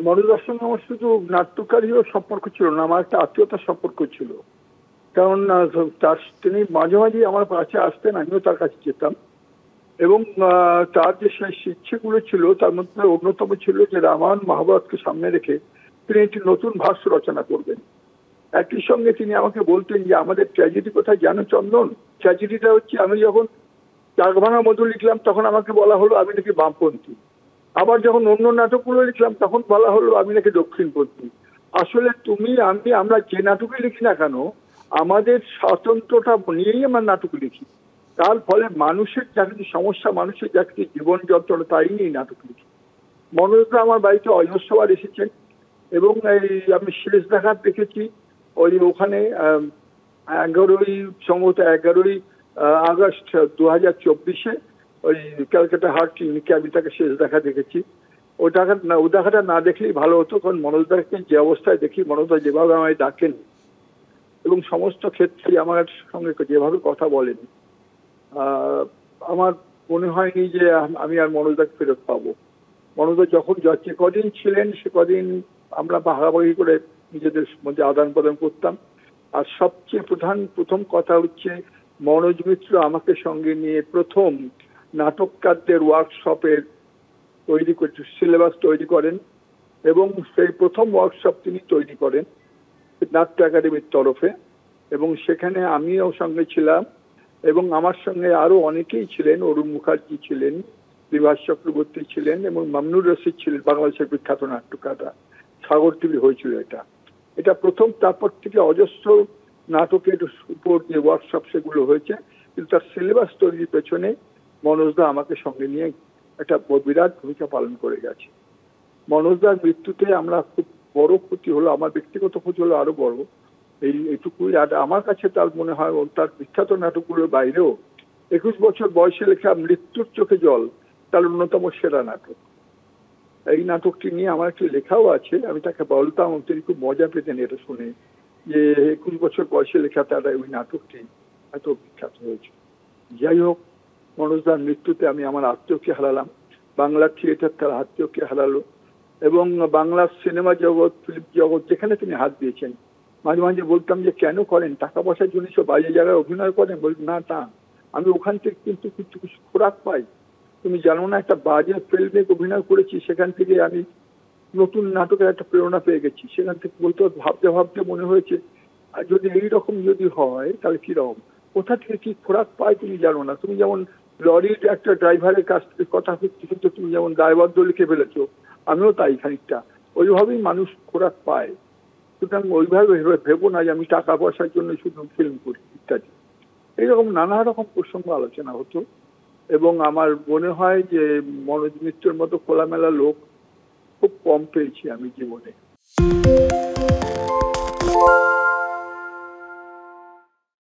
মনোজদার সঙ্গে আমার শুধু নাট্যকারীও সম্পর্ক ছিল না, আমার একটা আত্মীয়তার সম্পর্ক ছিল। কারণ তিনি মাঝে মাঝে আমার কাছে আসতেন, আমিও তার কাছে যেতাম। এবং তার যে সেই ইচ্ছেগুলো ছিল তার মধ্যে অন্যতম ছিল যে রামায়ণ মহাভারতকে সামনে রেখে তিনি একটি নতুন ভাষ্য রচনা করবেন। একই সঙ্গে তিনি আমাকে বলতেন যে আমাদের ট্র্যাজেডি কোথায় জানো চন্দন? ট্র্যাজেডিটা হচ্ছে আমি যখন চাকভাঙা মধু লিখলাম তখন আমাকে বলা হলো আমি নাকি বামপন্থী। আবার যখন অন্য নাটকগুলো লিখলাম তখন বলা হলো আমি নাকি দক্ষিণপন্থী। আসলে তুমি আমি আমরা যে নাটকে লিখি না কেন আমাদের স্বাতন্ত্র্যটা নিয়েই আমরা নাটক লিখি। তার ফলে মানুষের যা কিছু সমস্যা, মানুষের যা কিছু জীবন যন্ত্রণা তাই নিয়েই নাটক লিখি। মনোজদা আমার বাড়িতে অজস্রবার এসেছেন এবং এই আমি শেষ দেখার দেখেছি ওই ওখানে 11ই আগস্ট 2024 ওই ক্যালকাটা হার্ট ক্লিনিকে আমি তাকে শেষ দেখা দেখেছি। ও দেখাটা না দেখলেই ভালো হতো, কারণ মনোজদাকে যে অবস্থায় দেখি, মনোজদা যেভাবে আমায় ডাকেন এবং সমস্ত ক্ষেত্রে আমার সঙ্গে যেভাবে কথা বলেন, আমার মনে হয়নি যে আমি আর মনোজদাকে ফেরত পাবো। মনোজদা যখন যে কদিন ছিলেন সে কদিন আমরা ভাগাভাগি করে নিজেদের মধ্যে আদান প্রদান করতাম। আর সবচেয়ে প্রথম কথা হচ্ছে মনোজ মিত্র আমাকে সঙ্গে নিয়ে প্রথম নাটককারদের ওয়ার্কশপের সিলেবাস তৈরি করেন এবং সেই প্রথম ওয়ার্কশপ তিনি তৈরি করেন নাট্য একাডেমির তরফে, এবং সেখানে আমিও সঙ্গে ছিলাম এবং আমার সঙ্গে আরো অনেকেই ছিলেন। অরুণ মুখার্জি ছিলেন, বিভাস চক্রবর্তী ছিলেন এবং মামনুর রশিদ ছিলেন, বাংলাদেশের বিখ্যাত নাট্যকাররা। সাগর টিভি হয়েছিল এটা প্রথম। তারপর থেকে অজস্র নাটকের উপর যে ওয়ার্কশপ সেগুলো হয়েছে, কিন্তু তার সিলেবাস তৈরির পেছনে মনোজদা আমাকে সঙ্গে নিয়ে একটা বিরাট ভূমিকা পালন করে গেছে। মনোজদার মৃত্যুতে আমরা খুব বড় ক্ষতি হলো, আমার ব্যক্তিগত ক্ষতি হলো আরো বড়। এইটুকুই। আর আমার কাছে তার মনে হয় তার বিখ্যাত নাটকগুলোর বাইরেও 21 বছর বয়সে লেখা মৃত্যুর চোখে জল তার অন্যতম সেরা নাটক। এই নাটকটি নিয়ে আমার একটি লেখাও আছে, আমি তাকে বলতাম, তিনি খুব মজা পেতেন এটা শুনে যে 21 বছর বয়সে লেখা তার ওই নাটকটি এত বিখ্যাত হয়েছে। যাই হোক, মনোজদার মৃত্যুতে আমি আমার আত্মীয়কে হারালাম, বাংলা থিয়েটার তার আত্মীয়কে হারালো এবং বাংলা সিনেমা জগৎ, ফিল্ম জগৎ যেখানে তিনি হাত দিয়েছেন, মাঝে মাঝে বলতাম যে কেন করেন, টাকা পয়সার জন্য সব বাইরে জায়গায় অভিনয় করেন? বলি না, আমি ওখান থেকে কিন্তু কিছু কিছু খোরাক পাই। তুমি জানো না, একটা বাজে ফিল্মে অভিনয় করেছি, সেখান থেকে আমি নতুন নাটকের একটা প্রেরণা পেয়ে গেছি। সেখান থেকে বলতে ভাবতে ভাবতে মনে হয়েছে আর যদি এইরকম যদি হয় তাহলে কিরকম, কোথা থেকে কি খোরাক পায় তুমি জানো না। তুমি যেমন লরির একটা ড্রাইভারের কাছ থেকে কথা হচ্ছে, কিন্তু তুমি যেমন দায়বদ্ধ লিখে ফেলেছো, আমিও তাই খানিকটা ওইভাবেই মানুষ খোরাক পায়। সুতরাং ওইভাবে ভেবো না যে আমি টাকা পয়সার জন্য শুধু ফিল্ম করি ইত্যাদি। এইরকম নানা রকম প্রসঙ্গ আলোচনা হতো এবং আমার মনে হয় যে মনোজ মিত্রের মতো খোলামেলা লোক খুব কম পেয়েছি আমি জীবনে।